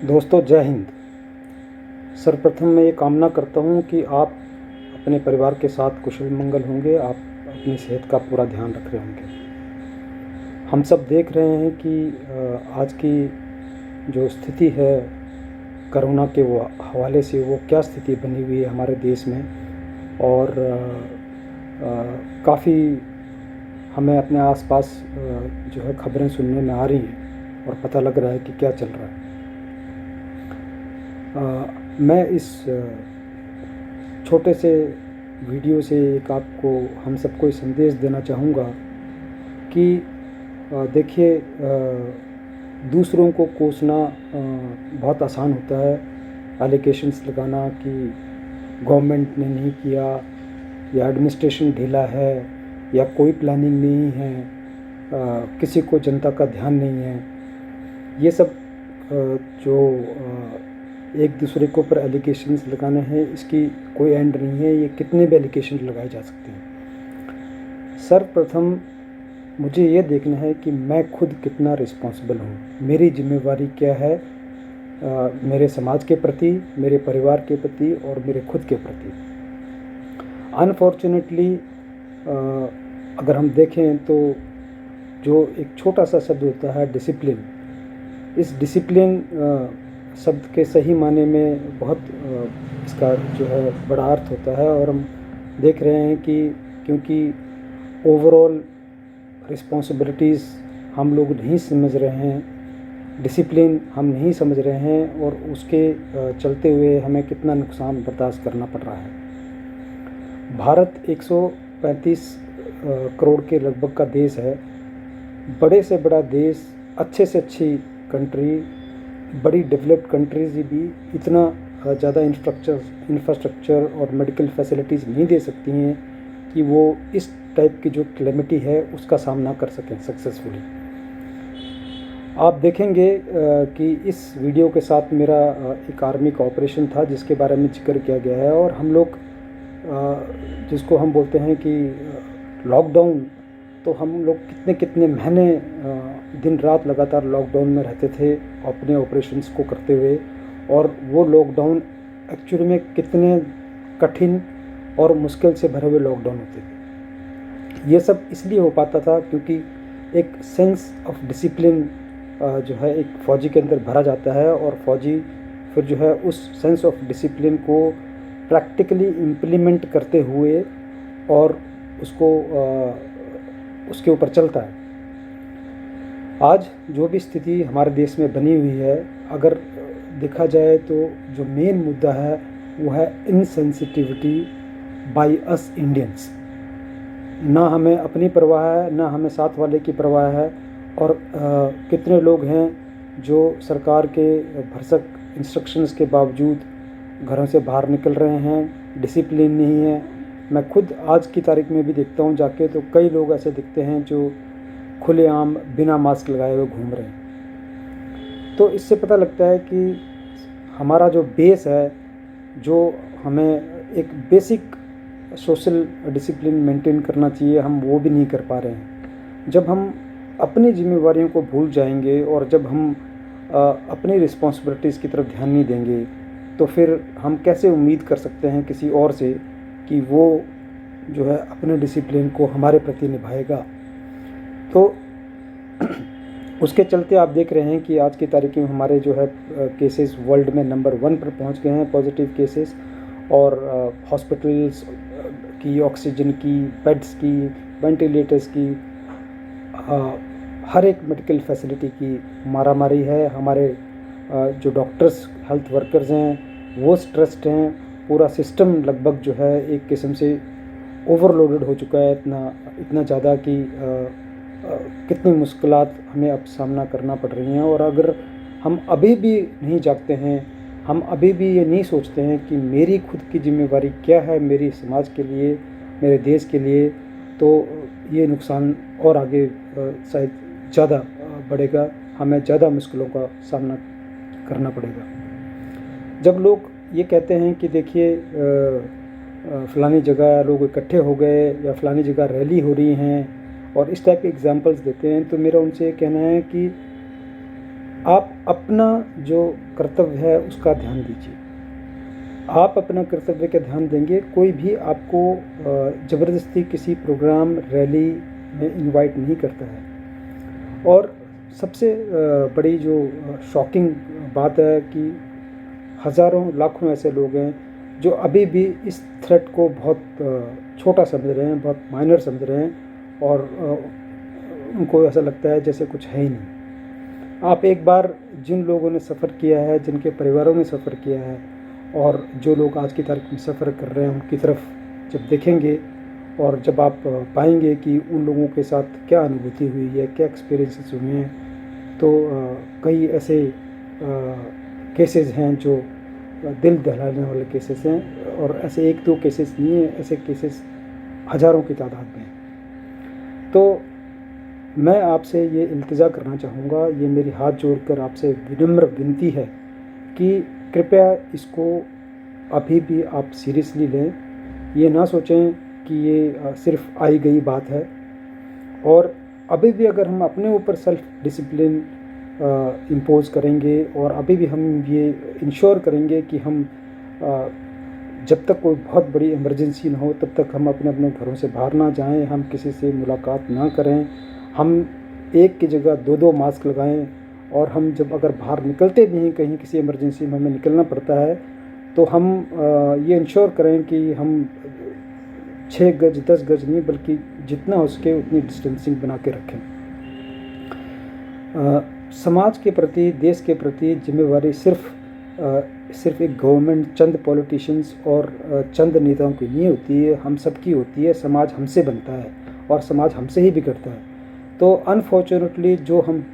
दोस्तों, जय हिंद। सर्वप्रथम मैं ये कामना करता हूँ कि आप अपने परिवार के साथ कुशल मंगल होंगे, आप अपनी सेहत का पूरा ध्यान रख रहे होंगे। हम सब देख रहे हैं कि आज की जो स्थिति है कोरोना के हवाले से, वो क्या स्थिति बनी हुई है हमारे देश में। और काफ़ी हमें अपने आसपास जो है खबरें सुनने में आ रही हैं और पता लग रहा है कि क्या चल रहा है। मैं इस छोटे से वीडियो से एक आपको हम सबको ये संदेश देना चाहूँगा कि देखिए, दूसरों को कोसना बहुत आसान होता है। एलिगेशंस लगाना कि गवर्नमेंट ने नहीं किया, या एडमिनिस्ट्रेशन ढीला है, या कोई प्लानिंग नहीं है, किसी को जनता का ध्यान नहीं है। ये सब जो एक दूसरे के ऊपर एलिगेशंस लगाने हैं, इसकी कोई एंड नहीं है। ये कितने भी एलिगेशन लगाए जा सकते हैं। सर्वप्रथम मुझे ये देखना है कि मैं खुद कितना रिस्पॉन्सिबल हूँ, मेरी जिम्मेवारी क्या है मेरे समाज के प्रति, मेरे परिवार के प्रति और मेरे खुद के प्रति। अनफॉर्चुनेटली अगर हम देखें तो जो एक छोटा सा शब्द होता है डिसिप्लिन, इस डिसिप्लिन शब्द के सही माने में बहुत इसका जो है बड़ा अर्थ होता है। और हम देख रहे हैं कि क्योंकि ओवरऑल रिस्पॉन्सिबिलिटीज़ हम लोग नहीं समझ रहे हैं, डिसिप्लिन हम नहीं समझ रहे हैं, और उसके चलते हुए हमें कितना नुकसान बर्दाश्त करना पड़ रहा है। भारत 135 करोड़ के लगभग का देश है। बड़े से बड़ा देश, अच्छे से अच्छी कंट्री, बड़ी डेवलप्ड कंट्रीज भी इतना ज़्यादा इंफ्रास्ट्रक्चर और मेडिकल फैसिलिटीज़ नहीं दे सकती हैं कि वो इस टाइप की जो क्लेमिटी है उसका सामना कर सकें सक्सेसफुली। आप देखेंगे कि इस वीडियो के साथ मेरा एक आर्मी का ऑपरेशन था जिसके बारे में जिक्र किया गया है। और हम लोग जिसको हम बोलते हैं कि लॉकडाउन, तो हम लोग कितने कितने महीने दिन रात लगातार लॉकडाउन में रहते थे अपने ऑपरेशंस को करते हुए। और वो लॉकडाउन एक्चुअली में कितने कठिन और मुश्किल से भरे हुए लॉकडाउन होते थे। ये सब इसलिए हो पाता था क्योंकि एक सेंस ऑफ डिसिप्लिन जो है एक फ़ौजी के अंदर भरा जाता है, और फ़ौजी फिर जो है उस सेंस ऑफ डिसिप्लिन को प्रैक्टिकली इम्प्लीमेंट करते हुए और उसको उसके ऊपर चलता है। आज जो भी स्थिति हमारे देश में बनी हुई है, अगर देखा जाए तो जो मेन मुद्दा है वो है इनसेंसिटिविटी बाय अस इंडियंस। ना हमें अपनी परवाह है, ना हमें साथ वाले की परवाह है। और कितने लोग हैं जो सरकार के भरसक इंस्ट्रक्शंस के बावजूद घरों से बाहर निकल रहे हैं, डिसिप्लिन नहीं है। मैं खुद आज की तारीख में भी देखता हूँ जाके, तो कई लोग ऐसे दिखते हैं जो खुलेआम बिना मास्क लगाए हुए घूम रहे हैं। तो इससे पता लगता है कि हमारा जो बेस है, जो हमें एक बेसिक सोशल डिसिप्लिन मेंटेन करना चाहिए, हम वो भी नहीं कर पा रहे हैं। जब हम अपनी जिम्मेवारियों को भूल जाएंगे और जब हम अपनी रिस्पॉन्सिबिलिटीज़ की तरफ ध्यान नहीं देंगे, तो फिर हम कैसे उम्मीद कर सकते हैं किसी और से कि वो जो है अपने डिसिप्लिन को हमारे प्रति निभाएगा। तो उसके चलते आप देख रहे हैं कि आज की तारीख में हमारे जो है केसेस वर्ल्ड में नंबर 1 पर पहुंच गए हैं, पॉजिटिव केसेस। और हॉस्पिटल्स की ऑक्सीजन की, बेड्स की, वेंटिलेटर्स की, हर एक मेडिकल फैसिलिटी की मारामारी है। हमारे जो डॉक्टर्स, हेल्थ वर्कर्स हैं, वो स्ट्रेस्ड हैं। पूरा सिस्टम लगभग जो है एक किस्म से ओवरलोडेड हो चुका है, इतना ज़्यादा कि कितनी मुश्किलात हमें अब सामना करना पड़ रही हैं। और अगर हम अभी भी नहीं जागते हैं, हम अभी भी ये नहीं सोचते हैं कि मेरी खुद की जिम्मेवारी क्या है मेरी समाज के लिए, मेरे देश के लिए, तो ये नुकसान और आगे शायद ज़्यादा बढ़ेगा, हमें ज़्यादा मुश्किलों का सामना करना पड़ेगा। जब लोग ये कहते हैं कि देखिए फ़लानी जगह लोग इकट्ठे हो गए या फ़लानी जगह रैली हो रही हैं, और इस टाइप के एग्जांपल्स देते हैं, तो मेरा उनसे ये कहना है कि आप अपना जो कर्तव्य है उसका ध्यान दीजिए। आप अपना कर्तव्य का ध्यान देंगे, कोई भी आपको ज़बरदस्ती किसी प्रोग्राम रैली में इनवाइट नहीं करता है। और सबसे बड़ी जो शॉकिंग बात है कि हज़ारों लाखों ऐसे लोग हैं जो अभी भी इस थ्रेट को बहुत छोटा समझ रहे हैं, बहुत माइनर समझ रहे हैं, और उनको ऐसा लगता है जैसे कुछ है ही नहीं। आप एक बार जिन लोगों ने सफ़र किया है, जिनके परिवारों ने सफ़र किया है, और जो लोग आज की तारीख में सफ़र कर रहे हैं उनकी तरफ जब देखेंगे, और जब आप पाएंगे कि उन लोगों के साथ क्या अनुभूति हुई है, क्या एक्सपीरियंसेस हुए हैं, तो कई ऐसे केसेस हैं जो दिल दहलाने वाले केसेस हैं, और ऐसे एक दो केसेस नहीं हैं, ऐसे केसेस हज़ारों की तादाद में हैं। तो मैं आपसे ये इल्तिजा करना चाहूँगा, ये मेरी हाथ जोड़कर आपसे विनम्र विनती है कि कृपया इसको अभी भी आप सीरियसली लें। ये ना सोचें कि ये सिर्फ आई गई बात है, और अभी भी अगर हम अपने ऊपर सेल्फ डिसिप्लिन इम्पोज़ करेंगे, और अभी भी हम ये इंश्योर करेंगे कि हम जब तक कोई बहुत बड़ी इमरजेंसी ना हो तब तक हम अपने अपने घरों से बाहर ना जाएं, हम किसी से मुलाकात ना करें, हम एक की जगह दो दो मास्क लगाएं, और हम जब अगर बाहर निकलते भी हैं, कहीं किसी इमरजेंसी में हमें निकलना पड़ता है, तो हम ये इंश्योर करें कि हम 6 गज 10 गज नहीं, बल्कि जितना हो सके उतनी डिस्टेंसिंग बना के रखें। समाज के प्रति, देश के प्रति जिम्मेवारी सिर्फ एक गवर्नमेंट, चंद पॉलिटिशियंस और चंद नेताओं की नहीं होती है, हम सबकी होती है। समाज हमसे बनता है और समाज हमसे ही बिगड़ता है। तो अनफॉर्चुनेटली जो हम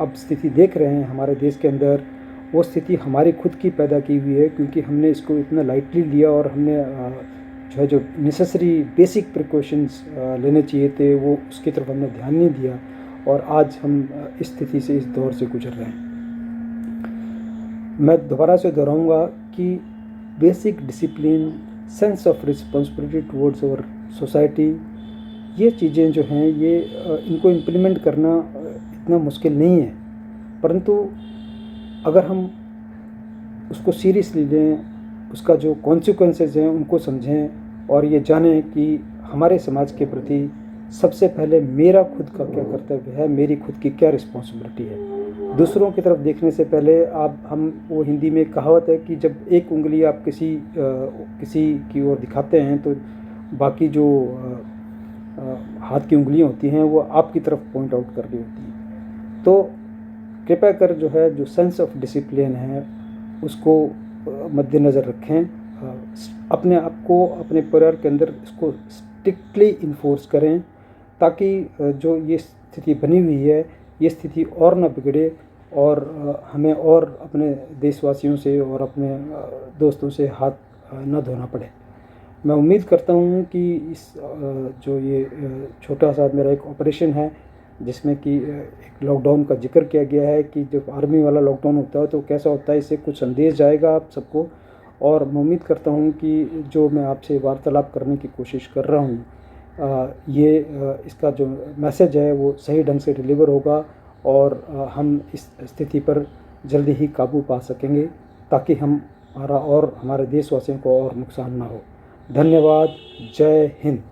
अब स्थिति देख रहे हैं हमारे देश के अंदर, वो स्थिति हमारी खुद की पैदा की हुई है, क्योंकि हमने इसको इतना लाइटली लिया, और हमने जो नेसेसरी बेसिक प्रिकॉशंस लेने चाहिए थे वो उसकी तरफ हमने ध्यान नहीं दिया, और आज हम इस स्थिति से, इस दौर से गुजर रहे हैं। मैं दोबारा से दोहराऊंगा कि basic discipline, sense of responsibility towards our society, ये चीज़ें जो हैं ये इनको इम्प्लीमेंट करना इतना मुश्किल नहीं है, परंतु अगर हम उसको सीरियसली लें, उसका जो कॉन्सिक्वेंसेस हैं उनको समझें, और ये जानें कि हमारे समाज के प्रति सबसे पहले मेरा खुद का क्या कर्तव्य है, मेरी खुद की क्या रिस्पॉन्सिबिलिटी है। दूसरों की तरफ देखने से पहले वो हिंदी में कहावत है कि जब एक उंगली आप किसी की ओर दिखाते हैं तो बाकी जो हाथ की उंगलियां होती हैं वो आपकी तरफ पॉइंट आउट कर रही होती हैं। तो कृपया कर जो है, जो सेंस ऑफ डिसिप्लिन है उसको मद्देनज़र रखें, अपने आप को, अपने परिवार के अंदर इसको स्ट्रिक्टली इन्फोर्स करें, ताकि जो ये स्थिति बनी हुई है ये स्थिति और न बिगड़े, और हमें और अपने देशवासियों से और अपने दोस्तों से हाथ न धोना पड़े। मैं उम्मीद करता हूँ कि इस जो ये छोटा सा मेरा एक ऑपरेशन है, जिसमें कि एक लॉकडाउन का जिक्र किया गया है कि जब आर्मी वाला लॉकडाउन होता है तो कैसा होता है, इससे कुछ संदेश जाएगा आप सबको। और मैं उम्मीद करता हूँ कि जो मैं आपसे वार्तालाप करने की कोशिश कर रहा हूँ, इसका जो मैसेज है वो सही ढंग से डिलीवर होगा, और हम इस स्थिति पर जल्दी ही काबू पा सकेंगे, ताकि हमारा और हमारे देशवासियों को और नुकसान ना हो। धन्यवाद। जय हिंद।